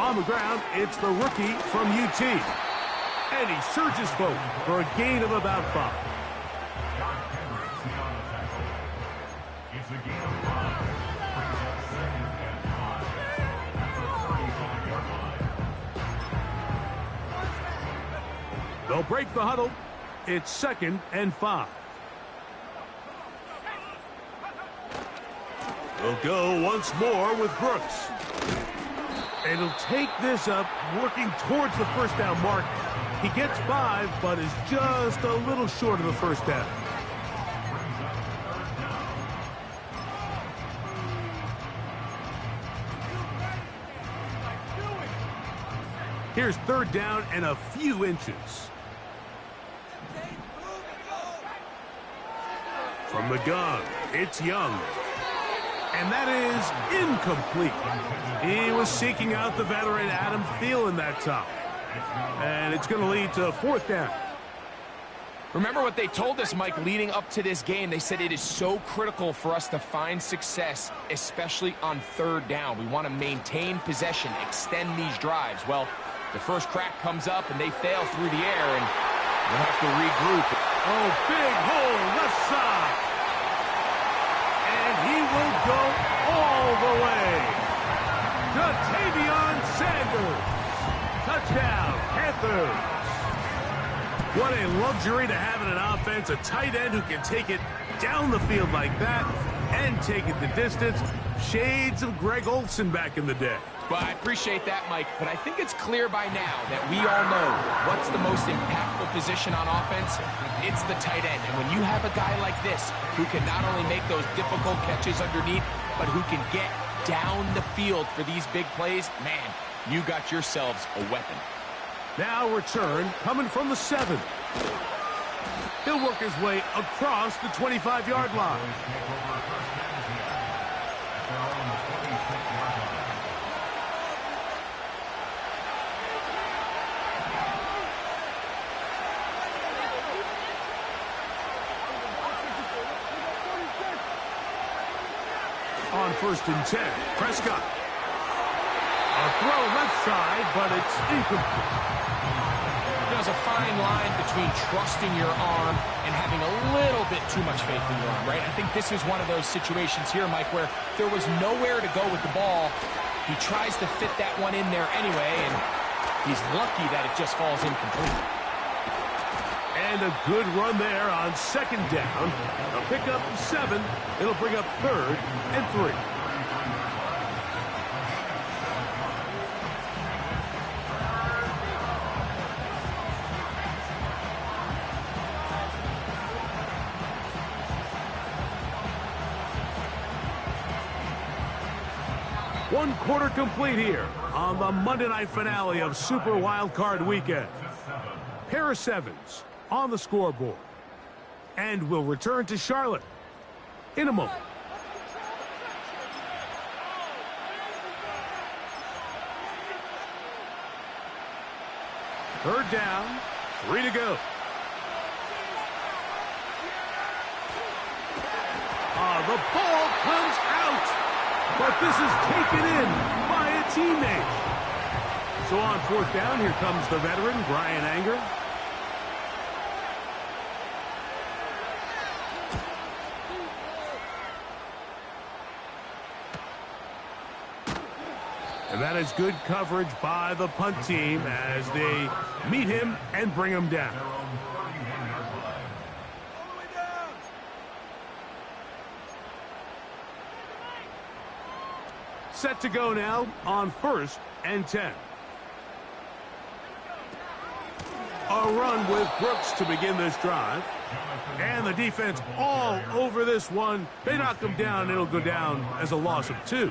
On the ground, it's the rookie from UT. And he surges forward for a gain of about 5. They'll break the huddle. It's 2nd and 5. They'll go once more with Brooks. And he'll take this up, working towards the first down mark. He gets 5, but is just a little short of the first down. Here's 3rd down and a few inches. From the gun, it's Young. And that is incomplete. He was seeking out the veteran Adam Thielen that time. And it's going to lead to 4th down. Remember what they told us, Mike, leading up to this game. They said it is so critical for us to find success, especially on 3rd down. We want to maintain possession, extend these drives. Well, the first crack comes up, and they fail through the air, and we'll have to regroup. Oh, big hole, left side. And he will go all the way. Ja'Tavion Sanders. Touchdown, Panthers. What a luxury to have in an offense, a tight end who can take it down the field like that and take it the distance. Shades of Greg Olsen back in the day. Well, I appreciate that, Mike, but I think it's clear by now that we all know what's the most impactful position on offense. It's the tight end. And when you have a guy like this who can not only make those difficult catches underneath, but who can get down the field for these big plays, man, you got yourselves a weapon. Now return coming from the 7. He'll work his way across the 25-yard line. On 1st and 10, Prescott. A throw left side, but it's incomplete. There's a fine line between trusting your arm and having a little bit too much faith in your arm, right? I think this is one of those situations here, Mike, where there was nowhere to go with the ball. He tries to fit that one in there anyway, and he's lucky that it just falls incomplete. And a good run there on 2nd down. A pickup 7. It'll bring up 3rd and 3. One quarter complete here on the Monday night finale of Super Wild Card Weekend. Paris Evans on the scoreboard. And will return to Charlotte in a moment. Third down, 3 to go. The ball comes out, but this is taken in by a teammate. So on 4th down, here comes the veteran, Bryan Anger. And that is good coverage by the punt team as they meet him and bring him down. Set to go now on 1st and 10. A run with Brooks to begin this drive. And the defense all over this one. They knock him down. It'll go down as a loss of 2.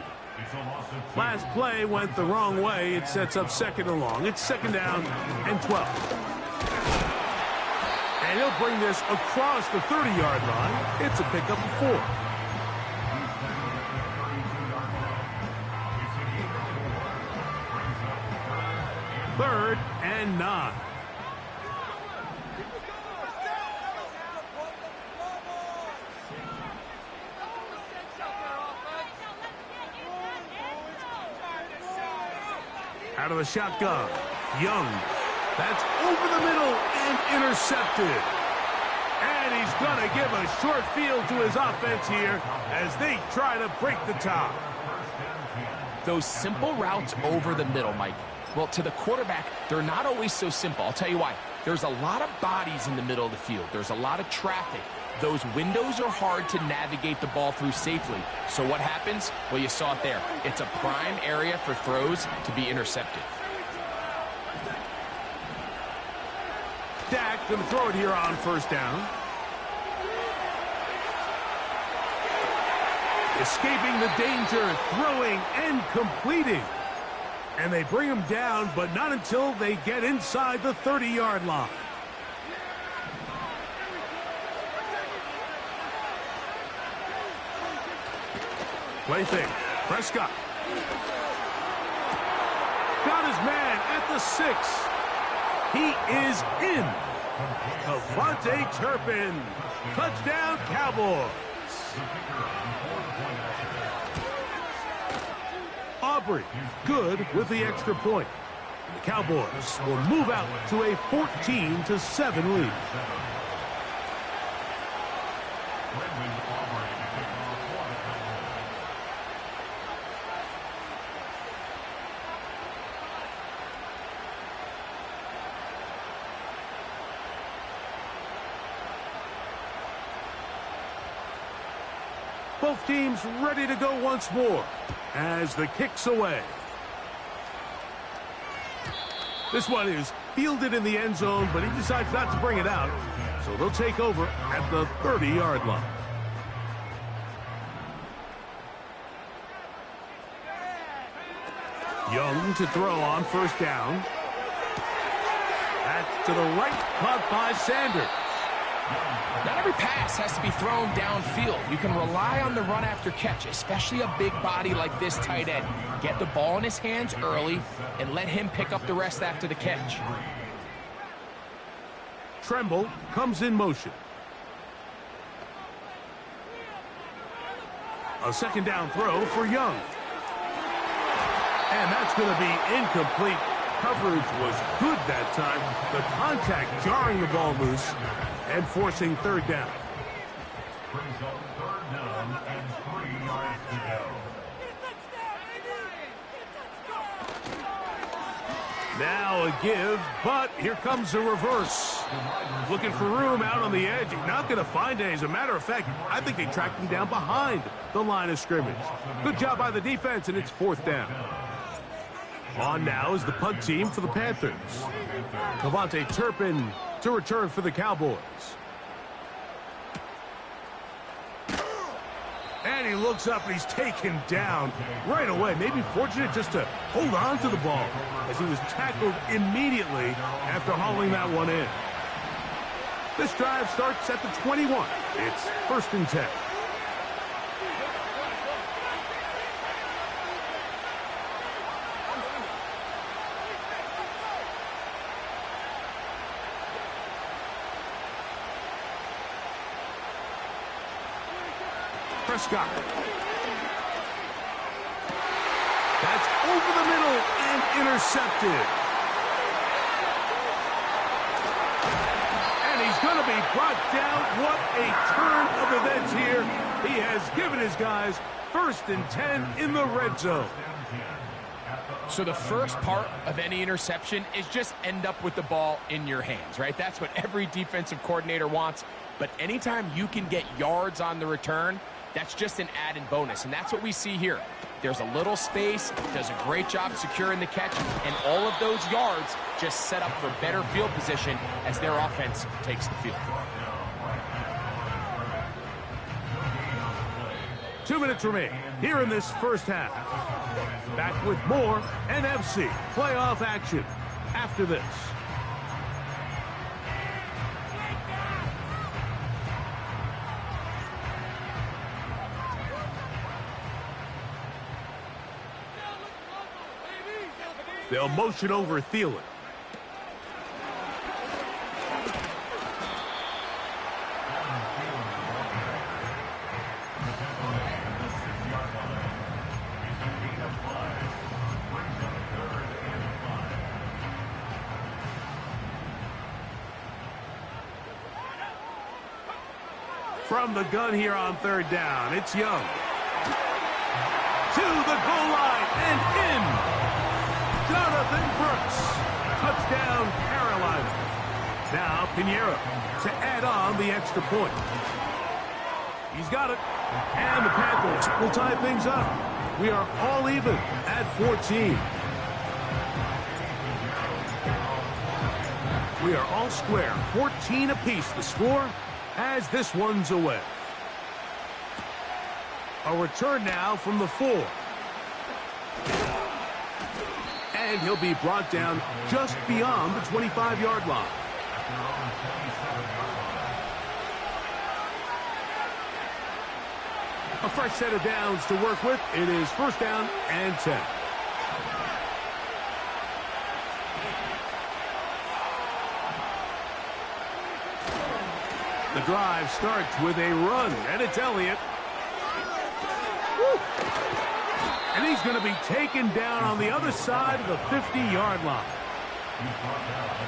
Last play went the wrong way. It sets up 2nd and long. It's 2nd down and 12. And he'll bring this across the 30-yard line. It's a pickup of 4. Third and 9. Out of the shotgun. Young. That's over the middle and intercepted. And he's going to give a short field to his offense here as they try to break the tie. Those simple routes over the middle, Mike. Well, to the quarterback, they're not always so simple. I'll tell you why. There's a lot of bodies in the middle of the field. There's a lot of traffic. Those windows are hard to navigate the ball through safely. So what happens? Well, you saw it there. It's a prime area for throws to be intercepted. Dak going to throw it here on first down. Escaping the danger, throwing and completing. And they bring him down, but not until they get inside the 30-yard line. Play fake. Prescott. Got his man at the 6. He is in. KaVontae Turpin. Touchdown, Cowboys. Aubrey, good with the extra point. And the Cowboys will move out to a 14-7 lead. Both teams ready to go once more as the kick's away. This one is fielded in the end zone, but he decides not to bring it out. So they'll take over at the 30-yard line. Young to throw on first down. That's to the right, caught by Sanders. Not every pass has to be thrown downfield. You can rely on the run after catch, especially a big body like this tight end. Get the ball in his hands early and let him pick up the rest after the catch. Tremble comes in motion. A second down throw for Young. And that's going to be incomplete. Coverage was good that time. The contact jarring the ball loose and forcing third down. Brings up third down and 3 yards to go. Now a give, but here comes a reverse. Looking for room out on the edge. Not going to find it. As a matter of fact, I think they tracked him down behind the line of scrimmage. Good job by the defense, and it's fourth down. On now is the punt team for the Panthers. KaVontae Turpin to return for the Cowboys. And he looks up and he's taken down right away. Maybe fortunate just to hold on to the ball as he was tackled immediately after hauling that one in. This drive starts at the 21. It's 1st and 10. Prescott. That's over the middle and intercepted. And he's going to be brought down. What a turn of events here. He has given his guys 1st and 10 in the red zone. So the first part of any interception is just end up with the ball in your hands, right? That's what every defensive coordinator wants. But anytime you can get yards on the return, that's just an added bonus, and that's what we see here. There's a little space, does a great job securing the catch, and all of those yards just set up for better field position as their offense takes the field. 2 minutes remain here in this first half. Back with more NFC playoff action after this. They'll motion over Thielen. from the gun here on third down. It's Young. To the goal line and in. Jonathan Brooks. Touchdown, Carolina. Now Pinheiro to add on the extra point. He's got it. And the Panthers will tie things up. We are all even at 14. We are all square. 14 apiece the score as this one's away. A return now from the 4. And he'll be brought down just beyond the 25-yard line. A fresh set of downs to work with. It is first down and 10. The drive starts with a run, and it's Elliott. Woo. And he's going to be taken down on the other side of the 50-yard line.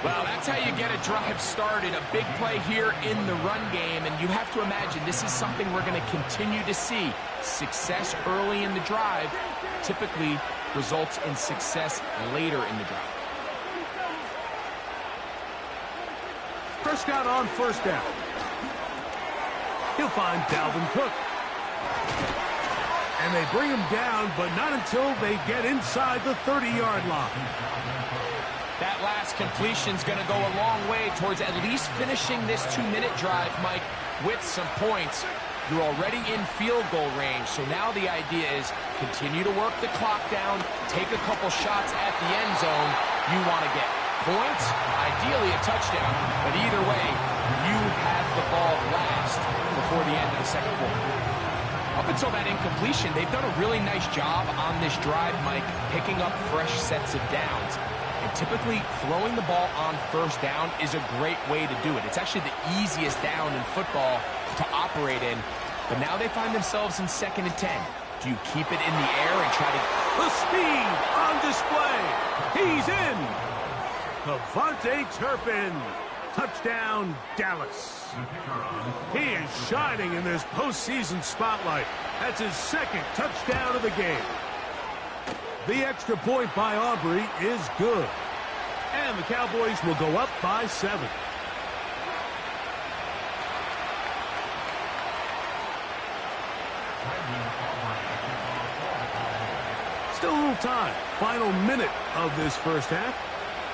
Well, that's how you get a drive started. A big play here in the run game, and you have to imagine this is something we're going to continue to see. Success early in the drive typically results in success later in the drive. Prescott on first down. He'll find Dalvin Cook. And they bring him down, but not until they get inside the 30-yard line. That last completion's going to go a long way towards at least finishing this 2-minute drive, Mike, with some points. You're already in field goal range, so now the idea is continue to work the clock down, take a couple shots at the end zone. You want to get points, ideally a touchdown, but either way, you have the ball last before the end of the second quarter. Up until that incompletion, they've done a really nice job on this drive, Mike, picking up fresh sets of downs. And typically, throwing the ball on first down is a great way to do it. It's actually the easiest down in football to operate in. But now they find themselves in 2nd and 10. Do you keep it in the air and try to... The speed on display. He's in. KaVontae Turpin. Touchdown, Dallas. He is shining in this postseason spotlight. That's his 2nd touchdown of the game. The extra point by Aubrey is good. And the Cowboys will go up by 7. Still a little time. Final minute of this first half.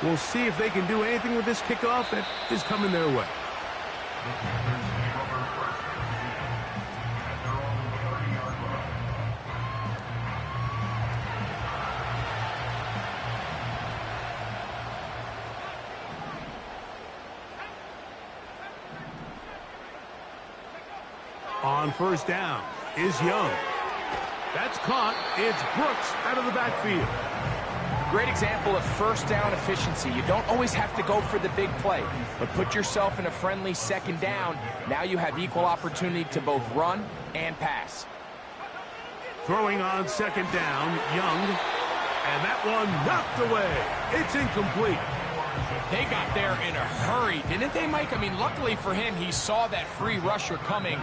We'll see if they can do anything with this kickoff that is coming their way. On first down is Young. That's caught. It's Brooks out of the backfield. Great example of first down efficiency. You don't always have to go for the big play, but put yourself in a friendly second down. Now you have equal opportunity to both run and pass. Throwing on second down, Young. And that one knocked away. It's incomplete. They got there in a hurry, didn't they, Mike? I mean, luckily for him, he saw that free rusher coming,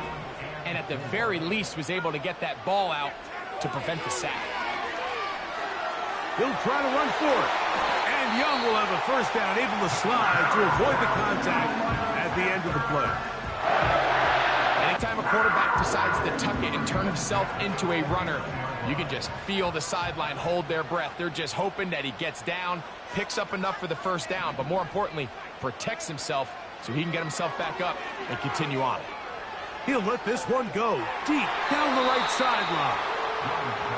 and at the very least was able to get that ball out to prevent the sack. He'll try to run for it. And Young will have a first down, able to slide to avoid the contact at the end of the play. Anytime a quarterback decides to tuck it and turn himself into a runner, you can just feel the sideline hold their breath. They're just hoping that he gets down, picks up enough for the first down, but more importantly, protects himself so he can get himself back up and continue on. He'll let this one go deep down the right sideline.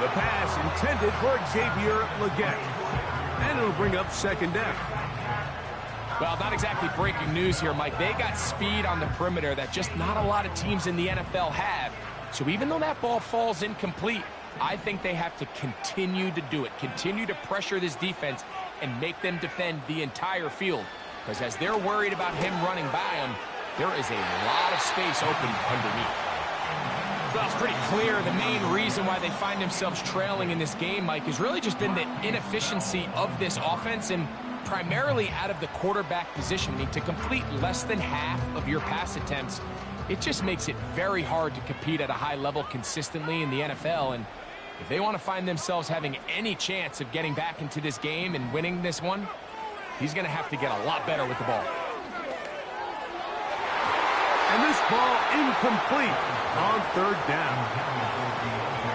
The pass intended for Xavier Legette. And it'll bring up second down. Well, not exactly breaking news here, Mike. They got speed on the perimeter that just not a lot of teams in the NFL have. So even though that ball falls incomplete, I think they have to continue to do it. Continue to pressure this defense and make them defend the entire field. Because as they're worried about him running by them, there is a lot of space open underneath. Well, it's pretty clear the main reason why they find themselves trailing in this game, Mike, has really just been the inefficiency of this offense and primarily out of the quarterback position. I mean, to complete less than half of your pass attempts It just makes it very hard to compete at a high level consistently in the NFL, and if they want to find themselves having any chance of getting back into this game and winning this one, he's going to have to get a lot better with the ball. And this ball incomplete on third down.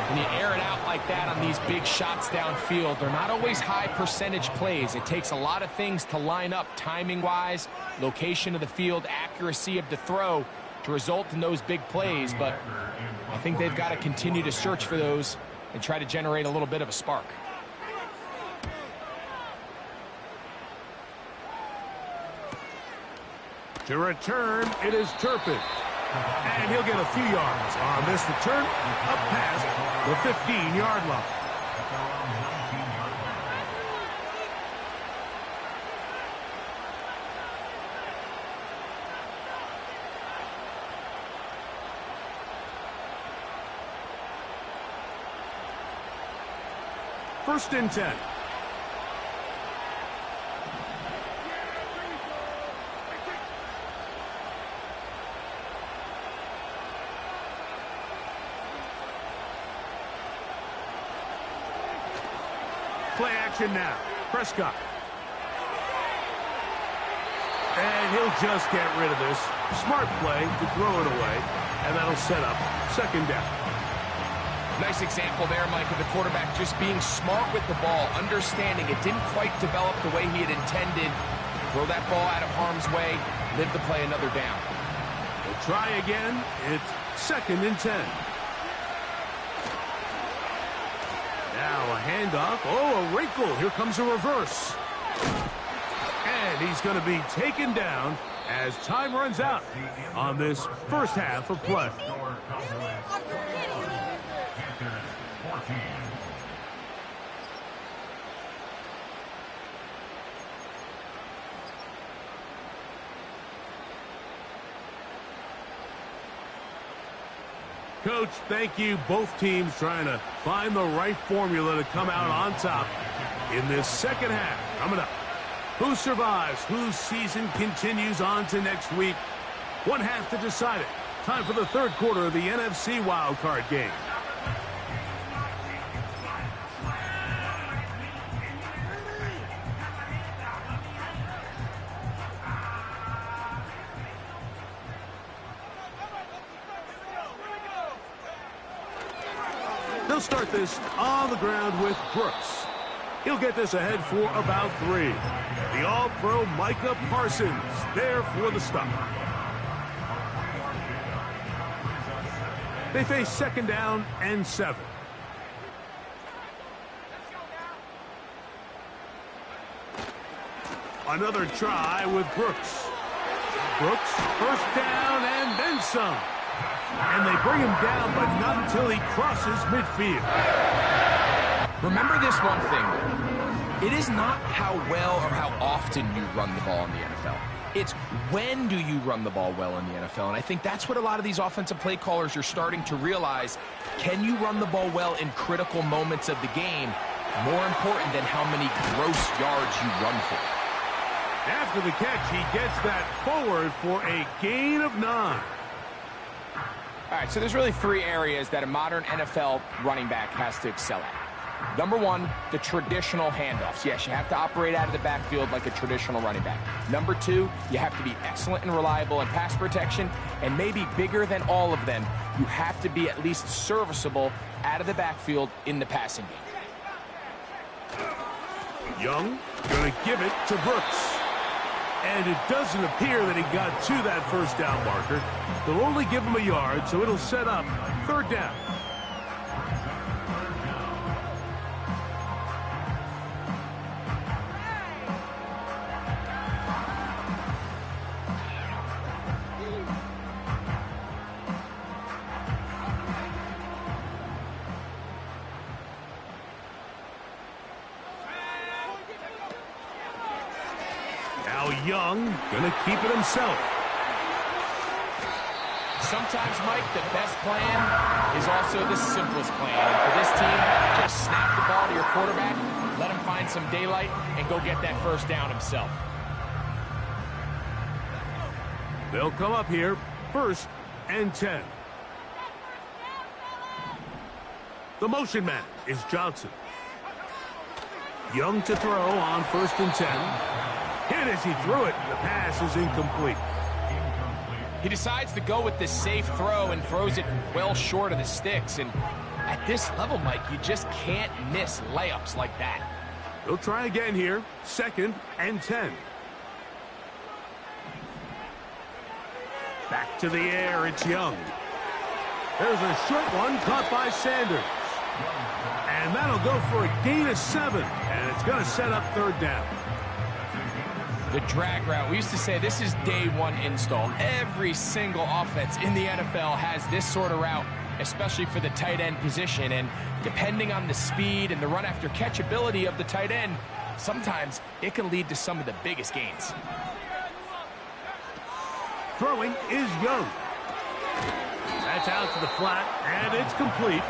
When you air it out like that on these big shots downfield, they're not always high percentage plays. It takes a lot of things to line up timing-wise, location of the field, accuracy of the throw to result in those big plays, but I think they've got to continue to search for those and try to generate a little bit of a spark. To return, it is Turpin. And he'll get a few yards on this return, up past the 15-yard line. First and 10. Play action now. Prescott. And he'll just get rid of this. Smart play to throw it away, and that'll set up second down. Nice example there, Mike, of the quarterback just being smart with the ball, understanding it didn't quite develop the way he had intended. Throw that ball out of harm's way, live to play another down. We'll try again. It's second and 10. Now a handoff. Oh, a wrinkle. Here comes a reverse. And he's going to be taken down as time runs out on this first half of play. Coach, thank you. Both teams trying to find the right formula to come out on top in this second half. Coming up, who survives, whose season continues on to next week? One half to decide it. Time for the third quarter of the NFC wildcard game. They'll start this on the ground with Brooks. He'll get this ahead for about 3. The All-Pro Micah Parsons there for the stop. They face second down and 7. Another try with Brooks. Brooks, first down and then some. And they bring him down, but not until he crosses midfield. Remember this one thing. It is not how well or how often you run the ball in the NFL. It's when do you run the ball well in the NFL. And I think that's what a lot of these offensive play callers are starting to realize. Can you run the ball well in critical moments of the game? More important than how many gross yards you run for. After the catch, he gets that forward for a gain of 9. All right, so there's really 3 areas that a modern NFL running back has to excel at. Number 1, the traditional handoffs. Yes, you have to operate out of the backfield like a traditional running back. Number 2, you have to be excellent and reliable in pass protection. And maybe bigger than all of them, you have to be at least serviceable out of the backfield in the passing game. Young going to give it to Brooks. And it doesn't appear that he got to that first down marker. They'll only give him a yard, so it'll set up third down. Young gonna keep it himself. Sometimes, Mike, the best plan is also the simplest plan. And for this team, just snap the ball to your quarterback, let him find some daylight, and go get that first down himself. They'll come up here first and 10. The motion man is Johnson. Young to throw on 1st and 10. Hit as he threw it. The pass is incomplete. He decides to go with this safe throw and throws it well short of the sticks. And at this level, Mike, you just can't miss layups like that. He'll try again here. 2nd and 10. Back to the air, it's Young. There's a short one caught by Sanders. And that'll go for a gain of 7. And it's going to set up 3rd down. The drag route. We used to say this is day one install. Every single offense in the NFL has this sort of route, especially for the tight end position. And depending on the speed and the run after catch ability of the tight end, sometimes it can lead to some of the biggest gains. Throwing is Young. That's out to the flat, and it's complete.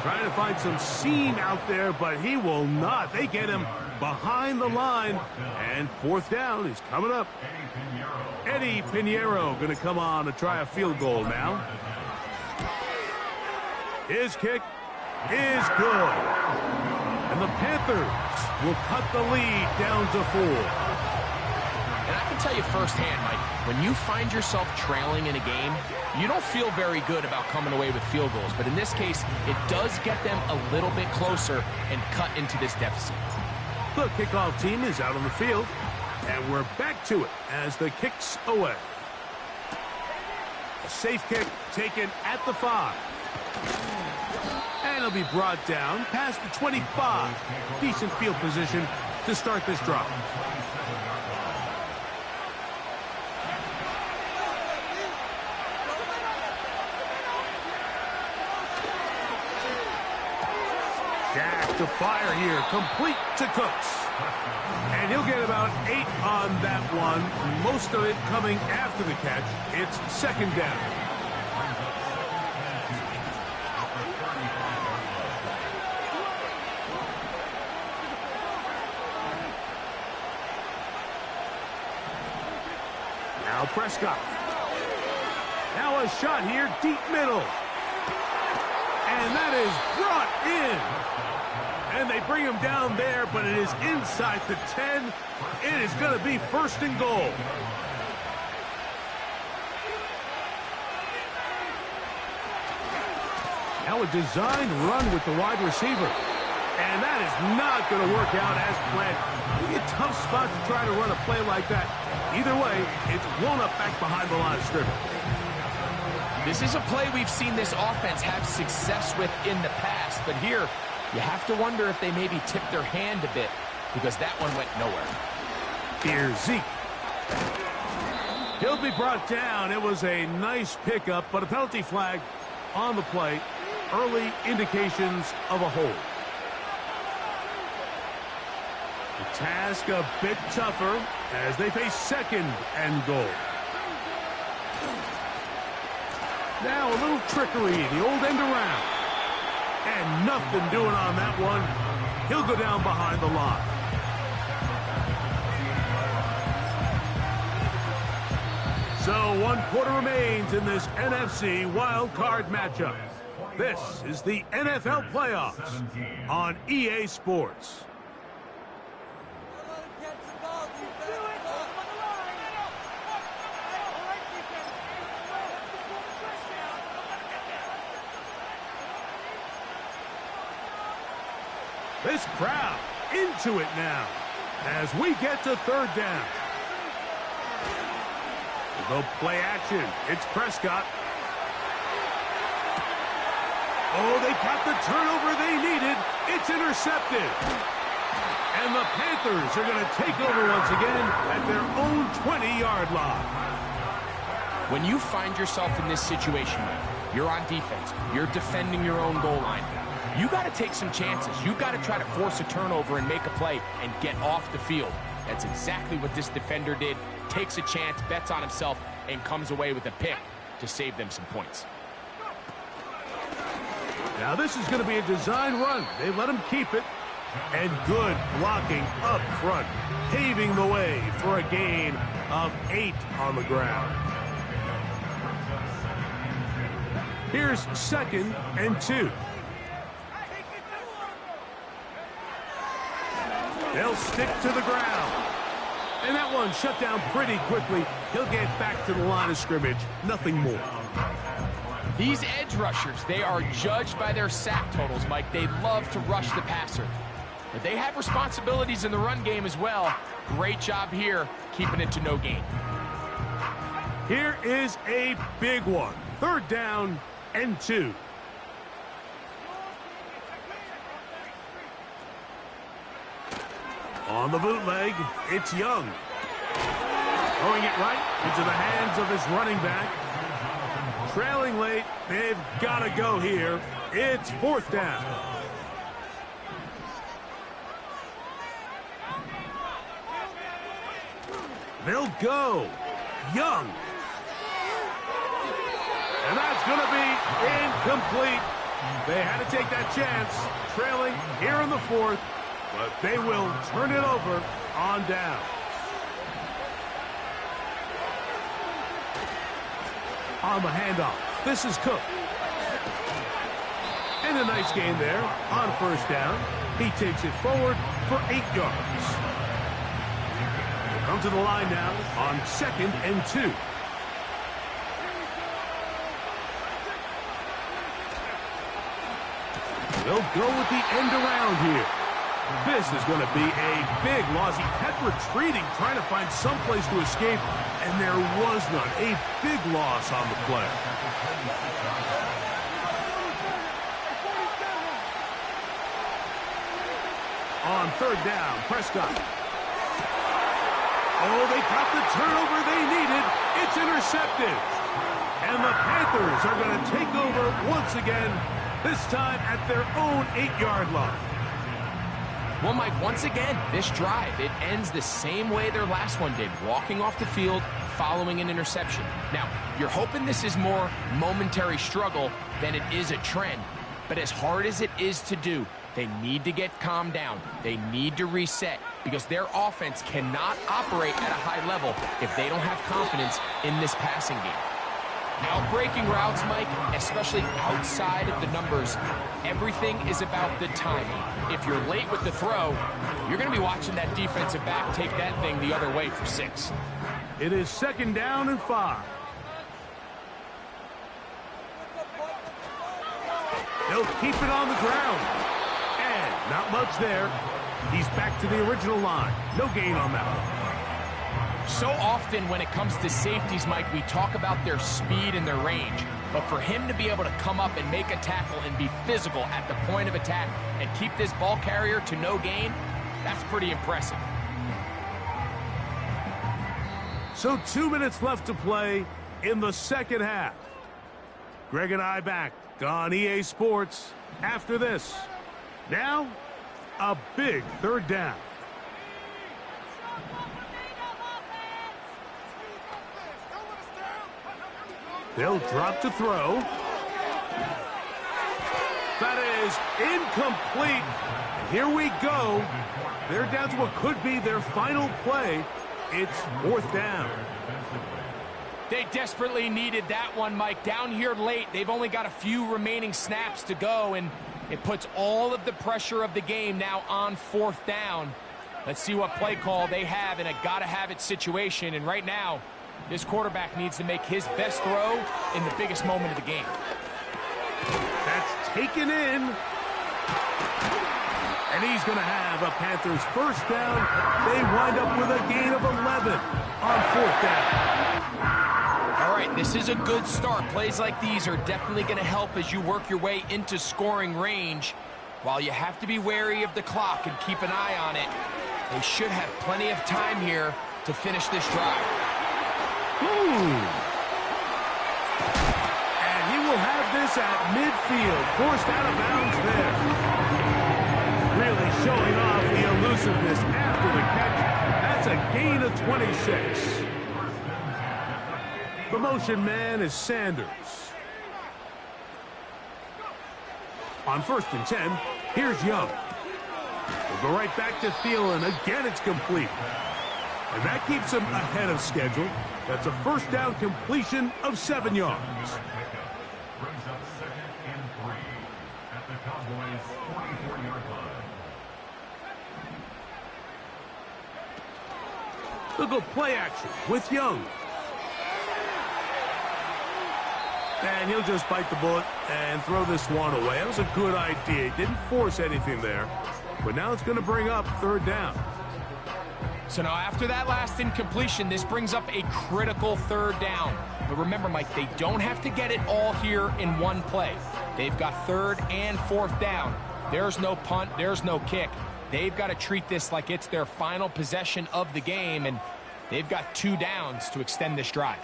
Trying to find some seam out there, but he will not. They get him behind the line, and 4th down is coming up. Eddie Pinheiro going to come on to try a field goal now. His kick is good. And the Panthers will cut the lead down to 4. And I can tell you firsthand, Mike, when you find yourself trailing in a game, you don't feel very good about coming away with field goals. But in this case, it does get them a little bit closer and cut into this deficit. The kickoff team is out on the field, and we're back to it as the kick's away. A safe kick taken at the 5. And it'll be brought down past the 25. Decent field position to start this drive. Jack to fire here, complete to Cooks. And he'll get about 8 on that one, most of it coming after the catch. It's 2nd down. Now Prescott. Now a shot here, deep middle. And that is brought in. And they bring him down there, but it is inside the 10. It is going to be 1st and goal. Now a designed run with the wide receiver. And that is not going to work out as planned. It'll be a tough spot to try to run a play like that. Either way, it's blown up back behind the line of scrimmage. This is a play we've seen this offense have success with in the past, but here you have to wonder if they maybe tipped their hand a bit because that one went nowhere. Here's Zeke. He'll be brought down. It was a nice pickup, but a penalty flag on the play. Early indications of a hold. The task a bit tougher as they face 2nd and goal. Now a little trickery, the old end around. And nothing doing on that one. He'll go down behind the line. So 1 quarter remains in this NFC wild card matchup. This is the NFL playoffs on EA Sports. This crowd into it now as we get to 3rd down. The play action. It's Prescott. Oh, they got the turnover they needed. It's intercepted. And the Panthers are going to take over once again at their own 20-yard line. When you find yourself in this situation, you're on defense, you're defending your own goal line, you got to take some chances. You've got to try to force a turnover and make a play and get off the field. That's exactly what this defender did. Takes a chance, bets on himself, and comes away with a pick to save them some points. Now this is going to be a design run. They let him keep it. And good blocking up front, paving the way for a gain of 8 on the ground. Here's 2nd and 2. They'll stick to the ground. And that one shut down pretty quickly. He'll get back to the line of scrimmage. Nothing more. These edge rushers, they are judged by their sack totals, Mike. They love to rush the passer. But they have responsibilities in the run game as well. Great job here, keeping it to no gain. Here is a big one. 3rd down and 2. On the bootleg, it's Young. Throwing it right into the hands of his running back. Trailing late, they've got to go here. It's 4th down. They'll go. Young. And that's going to be incomplete. They had to take that chance, trailing here in the 4th, but they will turn it over on down. On the handoff, this is Cook. And a nice gain there on 1st down. He takes it forward for 8 yards. Come to the line now on 2nd and 2. They'll go with the end around here. This is going to be a big loss. He kept retreating, trying to find some place to escape, and there was none. A big loss on the play. On 3rd down, Prescott. Oh, they got the turnover they needed. It's intercepted. And the Panthers are going to take over once again, this time at their own 8-yard line. Well, Mike, once again, this drive, it ends the same way their last one did, walking off the field following an interception. Now, you're hoping this is more momentary struggle than it is a trend, but as hard as it is to do, they need to get calmed down. They need to reset because their offense cannot operate at a high level if they don't have confidence in this passing game. Out-breaking routes, Mike, especially outside of the numbers, everything is about the timing. If you're late with the throw, you're going to be watching that defensive back take that thing the other way for 6. It is 2nd down and 5. They'll keep it on the ground. And not much there. He's back to the original line. No gain on that one. So often when it comes to safeties, Mike, we talk about their speed and their range. But for him to be able to come up and make a tackle and be physical at the point of attack and keep this ball carrier to no gain, that's pretty impressive. So 2 minutes left to play in the 2nd half. Greg and I back on EA Sports after this. Now, a big 3rd down. They'll drop to throw. That is incomplete. Here we go. They're down to what could be their final play. It's 4th down. They desperately needed that one, Mike. Down here late, they've only got a few remaining snaps to go, and it puts all of the pressure of the game now on 4th down. Let's see what play call they have in a gotta-have-it situation, and right now, this quarterback needs to make his best throw in the biggest moment of the game. That's taken in. And he's going to have a Panthers 1st down. They wind up with a gain of 11 on 4th down. All right, this is a good start. Plays like these are definitely going to help as you work your way into scoring range. While you have to be wary of the clock and keep an eye on it, they should have plenty of time here to finish this drive. And he will have this at midfield, forced out of bounds there. Really showing off the elusiveness after the catch. That's a gain of 26. The motion man is Sanders. On 1st and 10, here's Young. We'll go right back to Thielen. Again, it's complete. And that keeps him ahead of schedule. That's a 1st down completion of 7 yards. 44-yard line. They'll go play action with Young. And he'll just bite the bullet and throw this one away. That was a good idea. He didn't force anything there. But now it's going to bring up third down. So now after that last incompletion, this brings up a critical third down. But remember, Mike, they don't have to get it all here in one play. They've got third and fourth down. There's no punt. There's no kick. They've got to treat this like it's their final possession of the game, and they've got 2 downs to extend this drive.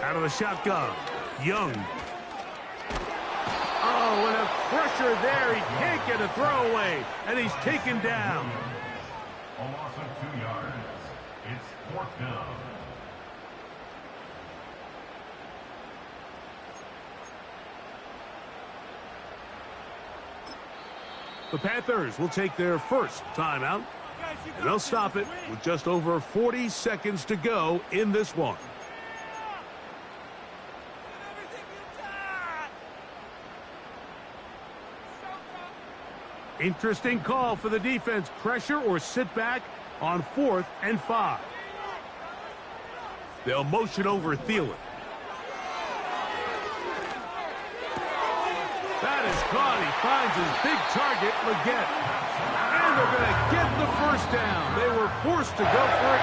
Out of the shotgun, Young. Oh, and a pressure there. He can't get a throwaway, and he's taken down. A loss of 2 yards. It's fourth down. The Panthers will take their first timeout, and they'll stop it with just over 40 seconds to go in this one. Interesting call for the defense. Pressure or sit back on 4th and 5. They'll motion over Thielen. That is caught. He finds his big target, Leggett. And they're going to get the first down. They were forced to go for it,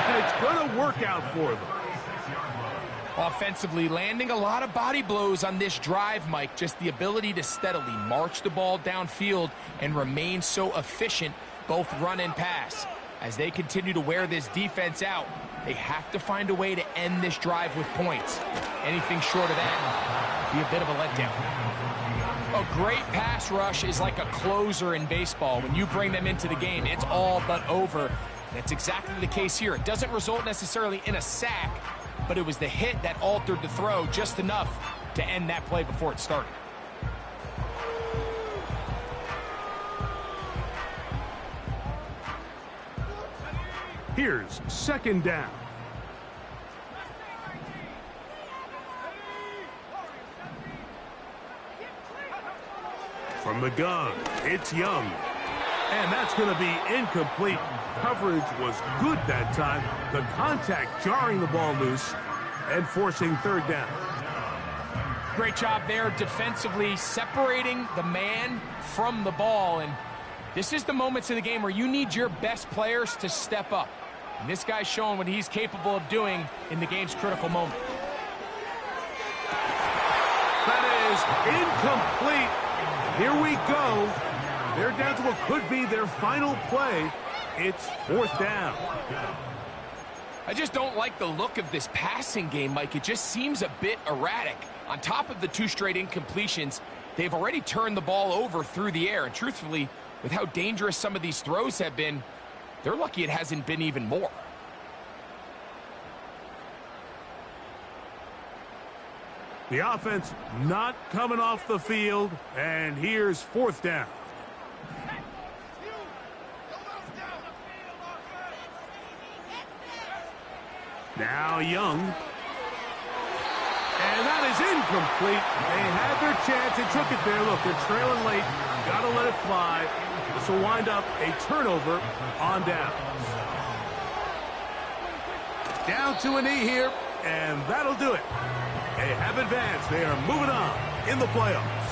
and it's going to work out for them. Offensively, landing a lot of body blows on this drive, Mike. Just the ability to steadily march the ball downfield and remain so efficient, both run and pass. As they continue to wear this defense out, they have to find a way to end this drive with points. Anything short of that would be a bit of a letdown. A great pass rush is like a closer in baseball. When you bring them into the game, it's all but over. That's exactly the case here. It doesn't result necessarily in a sack, but it was the hit that altered the throw just enough to end that play before it started. Here's second down. From the gun, it's Young. And that's going to be incomplete. Coverage was good that time. The contact jarring the ball loose and forcing third down. Great job there defensively, separating the man from the ball. And this is the moments of the game where you need your best players to step up. And this guy's showing what he's capable of doing in the game's critical moment. That is incomplete. Here we go. They're down to what could be their final play. It's fourth down. I just don't like the look of this passing game, Mike. It just seems a bit erratic. On top of the 2 straight incompletions, they've already turned the ball over through the air. And truthfully, with how dangerous some of these throws have been, they're lucky it hasn't been even more. The offense not coming off the field, and here's fourth down. Now Young. And that is incomplete. They had their chance. They took it there. Look, they're trailing late. Got to let it fly. This will wind up a turnover on downs. Down to a knee here, and that'll do it. They have advanced. They are moving on in the playoffs.